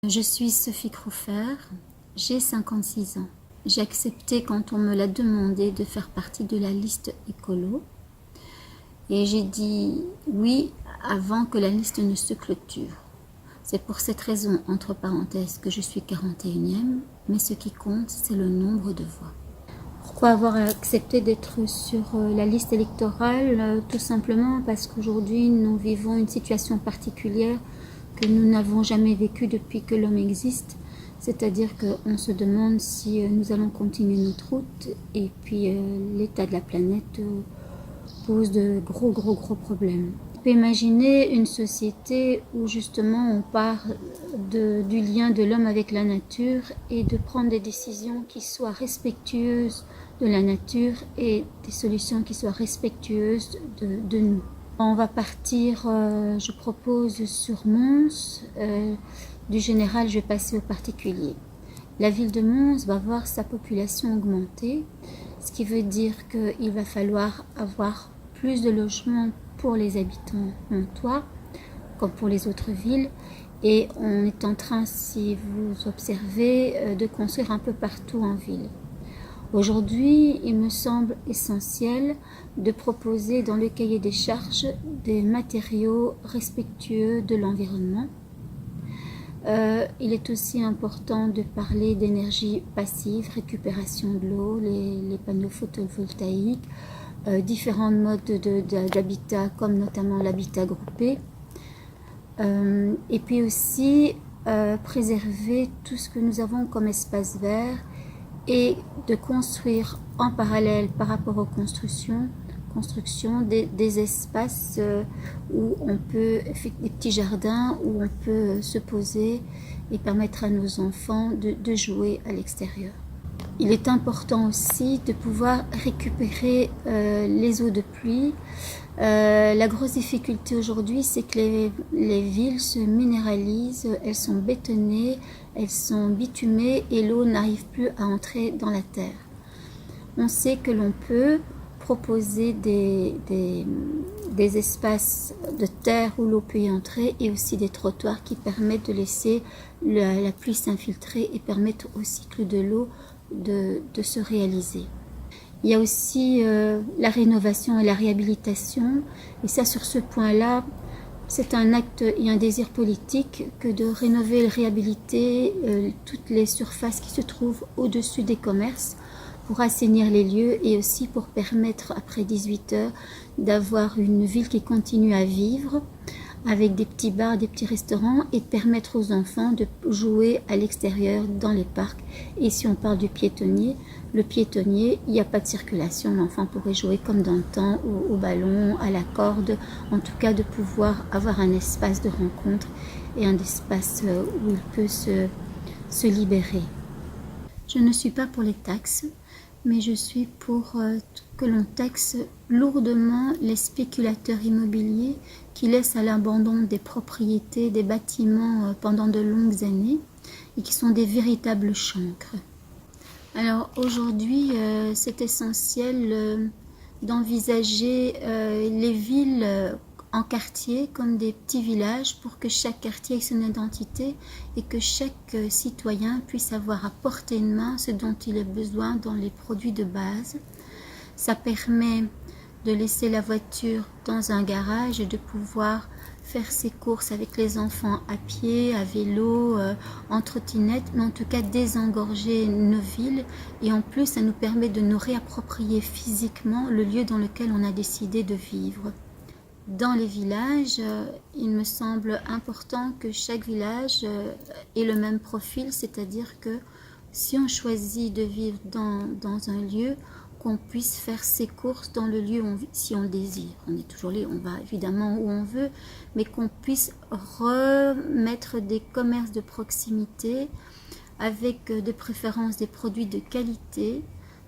Je suis Sophie Crouffer, j'ai 56 ans. J'ai accepté quand on me l'a demandé de faire partie de la liste écolo et j'ai dit oui avant que la liste ne se clôture. C'est pour cette raison, entre parenthèses, que je suis 41e, mais ce qui compte, c'est le nombre de voix. Pourquoi avoir accepté d'être sur la liste électorale? Tout simplement parce qu'aujourd'hui, nous vivons une situation particulière que nous n'avons jamais vécue depuis que l'homme existe. C'est-à-dire qu'on se demande si nous allons continuer notre route et puis l'état de la planète pose de gros problèmes. On peut imaginer une société où justement on part du lien de l'homme avec la nature et de prendre des décisions qui soient respectueuses de la nature et des solutions qui soient respectueuses de nous. On va partir, je propose, sur Mons. Du général, je vais passer au particulier. La ville de Mons va voir sa population augmenter, ce qui veut dire qu'il va falloir avoir plus de logements pour les habitants montois, comme pour les autres villes. Et on est en train, si vous observez, de construire un peu partout en ville. Aujourd'hui, il me semble essentiel de proposer dans le cahier des charges des matériaux respectueux de l'environnement. Il est aussi important de parler d'énergie passive, récupération de l'eau, les panneaux photovoltaïques, différents modes d'habitat comme notamment l'habitat groupé. Et puis aussi préserver tout ce que nous avons comme espace vert et de construire en parallèle par rapport aux constructions des espaces où on peut, des petits jardins où on peut se poser et permettre à nos enfants de jouer à l'extérieur. Il est important aussi de pouvoir récupérer les eaux de pluie. La grosse difficulté aujourd'hui, c'est que les villes se minéralisent, elles sont bétonnées, elles sont bitumées et l'eau n'arrive plus à entrer dans la terre. On sait que l'on peut proposer des espaces de terre où l'eau peut y entrer et aussi des trottoirs qui permettent de laisser la pluie s'infiltrer et permettre au cycle de l'eau de se réaliser. Il y a aussi la rénovation et la réhabilitation, et ça, sur ce point-là, c'est un acte et un désir politique que de rénover et réhabiliter toutes les surfaces qui se trouvent au-dessus des commerces pour assainir les lieux et aussi pour permettre, après 18 heures, d'avoir une ville qui continue à vivre avec des petits bars, des petits restaurants et de permettre aux enfants de jouer à l'extérieur dans les parcs. Et si on parle du piétonnier, le piétonnier, il n'y a pas de circulation, l'enfant pourrait jouer comme dans le temps, au ballon, à la corde, en tout cas de pouvoir avoir un espace de rencontre et un espace où il peut se libérer. Je ne suis pas pour les taxes, mais je suis pour que l'on taxe lourdement les spéculateurs immobiliers qui laissent à l'abandon des propriétés, des bâtiments pendant de longues années et qui sont des véritables chancres. Alors aujourd'hui, c'est essentiel d'envisager les villes en quartier comme des petits villages pour que chaque quartier ait son identité et que chaque citoyen puisse avoir à portée de main ce dont il a besoin dans les produits de base. Ça permet de laisser la voiture dans un garage et de pouvoir faire ses courses avec les enfants à pied, à vélo, en trottinette, mais en tout cas désengorger nos villes. Et en plus, ça nous permet de nous réapproprier physiquement le lieu dans lequel on a décidé de vivre. Dans les villages, il me semble important que chaque village ait le même profil, c'est-à-dire que si on choisit de vivre dans un lieu, qu'on puisse faire ses courses dans le lieu si on le désire. On est toujours libre, on va évidemment où on veut, mais qu'on puisse remettre des commerces de proximité avec de préférence des produits de qualité,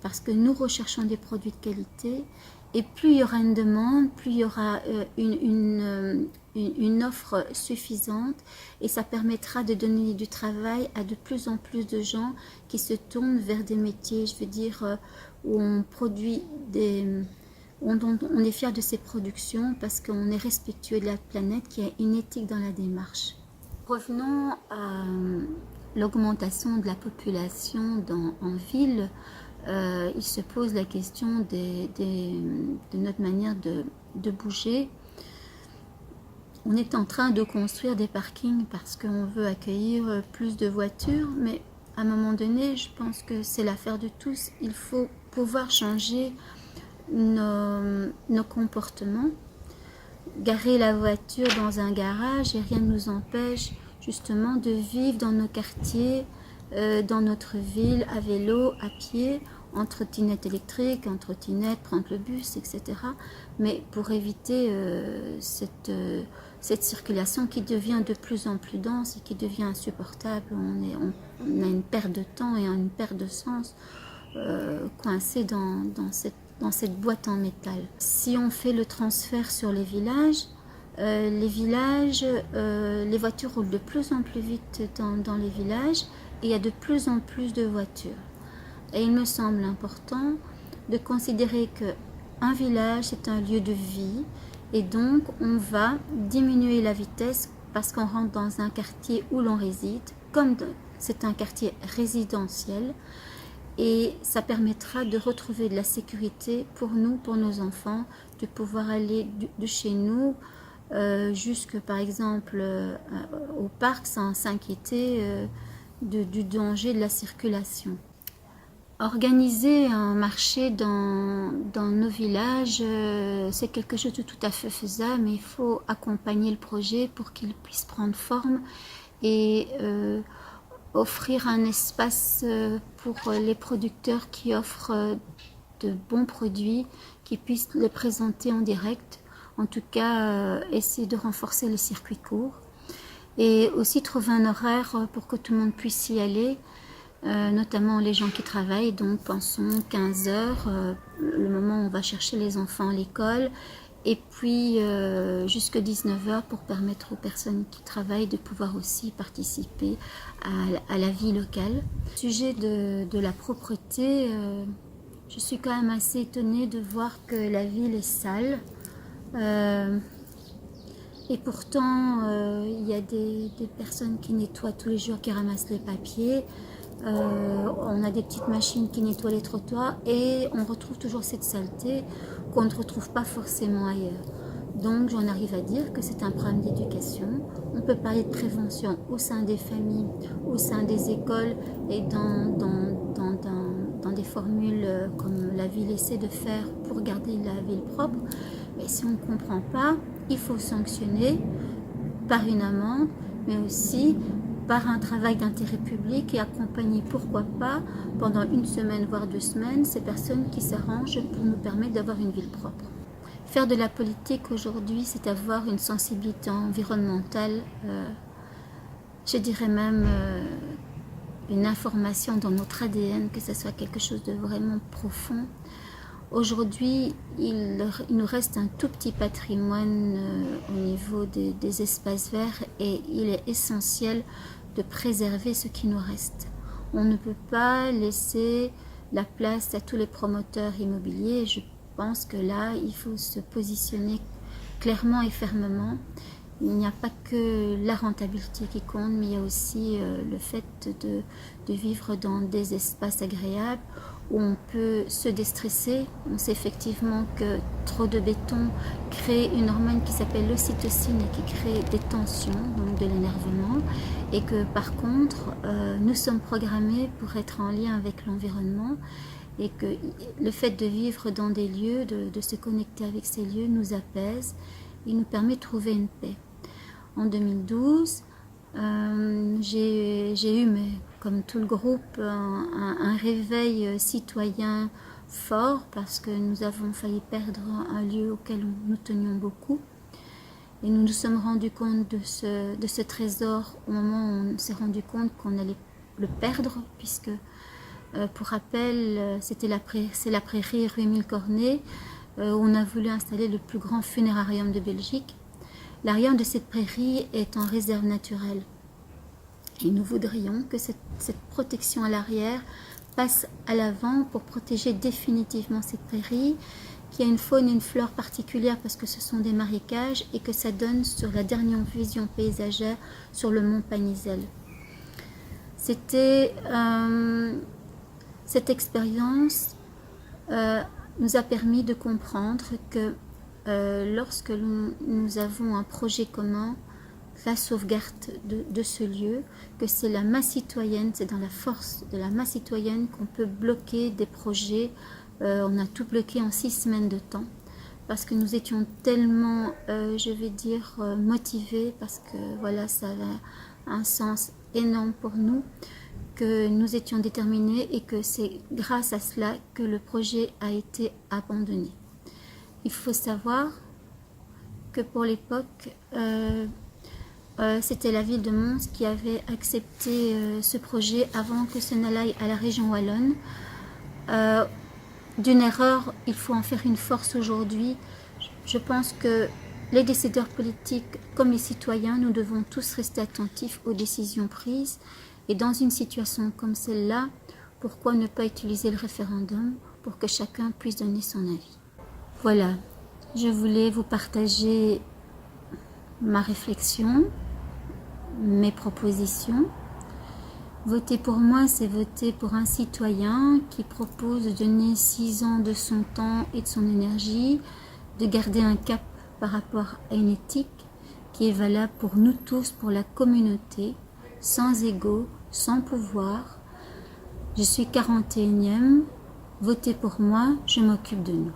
parce que nous recherchons des produits de qualité, et plus il y aura une demande, plus il y aura une offre suffisante, et ça permettra de donner du travail à de plus en plus de gens qui se tournent vers des métiers, je veux dire, où on produit on est fier de ces productions parce qu'on est respectueux de la planète, qui a une éthique dans la démarche. Revenons l'augmentation de la population en ville, il se pose la question de notre manière de bouger. On est en train de construire des parkings parce qu'on veut accueillir plus de voitures, mais à un moment donné, je pense que c'est l'affaire de tous. Il faut pouvoir changer nos comportements. Garer la voiture dans un garage et rien ne nous empêche justement de vivre dans nos quartiers, dans notre ville, à vélo, à pied, en trottinette électrique, en trottinette, prendre le bus, etc. Mais pour éviter cette circulation qui devient de plus en plus dense et qui devient insupportable. On a une perte de temps et une perte de sens coincée dans cette boîte en métal. Si on fait le transfert sur les villages, les voitures roulent de plus en plus vite dans les villages et il y a de plus en plus de voitures. Et il me semble important de considérer qu'un village c'est un lieu de vie et donc on va diminuer la vitesse parce qu'on rentre dans un quartier où l'on réside, comme c'est un quartier résidentiel. Et ça permettra de retrouver de la sécurité pour nous, pour nos enfants, de pouvoir aller de chez nous jusque par exemple au parc sans s'inquiéter du danger de la circulation. Organiser un marché dans nos villages, c'est quelque chose de tout à fait faisable, mais il faut accompagner le projet pour qu'il puisse prendre forme et offrir un espace pour les producteurs qui offrent de bons produits, qui puissent les présenter en direct. En tout cas, essayer de renforcer les circuits courts. Et aussi trouver un horaire pour que tout le monde puisse y aller, notamment les gens qui travaillent. Donc pensons 15 heures, le moment où on va chercher les enfants à l'école. Et puis jusqu'à 19 heures pour permettre aux personnes qui travaillent de pouvoir aussi participer à la vie locale. Au sujet de la propreté, je suis quand même assez étonnée de voir que la ville est sale. Et pourtant, il y a des personnes qui nettoient tous les jours, qui ramassent les papiers. On a des petites machines qui nettoient les trottoirs et on retrouve toujours cette saleté qu'on ne retrouve pas forcément ailleurs. Donc j'en arrive à dire que c'est un problème d'éducation. On peut parler de prévention au sein des familles, au sein des écoles et dans des formules comme la ville essaie de faire pour garder la ville propre. Mais si on ne comprend pas, il faut sanctionner par une amende, mais aussi par un travail d'intérêt public et accompagner, pourquoi pas, pendant une semaine, voire 2 semaines, ces personnes qui s'arrangent pour nous permettre d'avoir une ville propre. Faire de la politique aujourd'hui, c'est avoir une sensibilité environnementale, je dirais même une information dans notre ADN, que ce soit quelque chose de vraiment profond. Aujourd'hui, il nous reste un tout petit patrimoine au niveau des espaces verts et il est essentiel de préserver ce qui nous reste. On ne peut pas laisser la place à tous les promoteurs immobiliers. Je pense que là, il faut se positionner clairement et fermement. Il n'y a pas que la rentabilité qui compte, mais il y a aussi le fait de vivre dans des espaces agréables où on peut se déstresser. On sait effectivement que trop de béton crée une hormone qui s'appelle l'ocytocine et qui crée des tensions, donc de l'énervement, et que par contre, nous sommes programmés pour être en lien avec l'environnement et que le fait de vivre dans des lieux, de se connecter avec ces lieux nous apaise et nous permet de trouver une paix. En 2012, j'ai eu, mais comme tout le groupe, un réveil citoyen fort parce que nous avons failli perdre un lieu auquel nous tenions beaucoup. Et nous nous sommes rendus compte de ce trésor au moment où on s'est rendu compte qu'on allait le perdre, puisque, pour rappel, c'est la prairie rue Émile Cornet, où on a voulu installer le plus grand funérarium de Belgique. L'arrière de cette prairie est en réserve naturelle. Et nous voudrions que cette protection à l'arrière passe à l'avant pour protéger définitivement cette prairie, qui a une faune et une flore particulière parce que ce sont des marécages et que ça donne sur la dernière vision paysagère sur le mont Pagnizel. Cette expérience nous a permis de comprendre que lorsque nous avons un projet commun, la sauvegarde de ce lieu, que c'est la masse citoyenne, c'est dans la force de la masse citoyenne qu'on peut bloquer des projets. On a tout bloqué en 6 semaines de temps parce que nous étions tellement, je vais dire, motivés, parce que voilà, ça avait un sens énorme pour nous, que nous étions déterminés et que c'est grâce à cela que le projet a été abandonné. Il faut savoir que pour l'époque, c'était la ville de Mons qui avait accepté ce projet avant que ce n'aille à la région wallonne. D'une erreur, il faut en faire une force aujourd'hui. Je pense que les décideurs politiques comme les citoyens, nous devons tous rester attentifs aux décisions prises. Et dans une situation comme celle-là, pourquoi ne pas utiliser le référendum pour que chacun puisse donner son avis? Voilà, je voulais vous partager ma réflexion, mes propositions. Voter pour moi, c'est voter pour un citoyen qui propose de donner 6 ans de son temps et de son énergie, de garder un cap par rapport à une éthique qui est valable pour nous tous, pour la communauté, sans ego, sans pouvoir. Je suis 41e. Votez pour moi, je m'occupe de nous.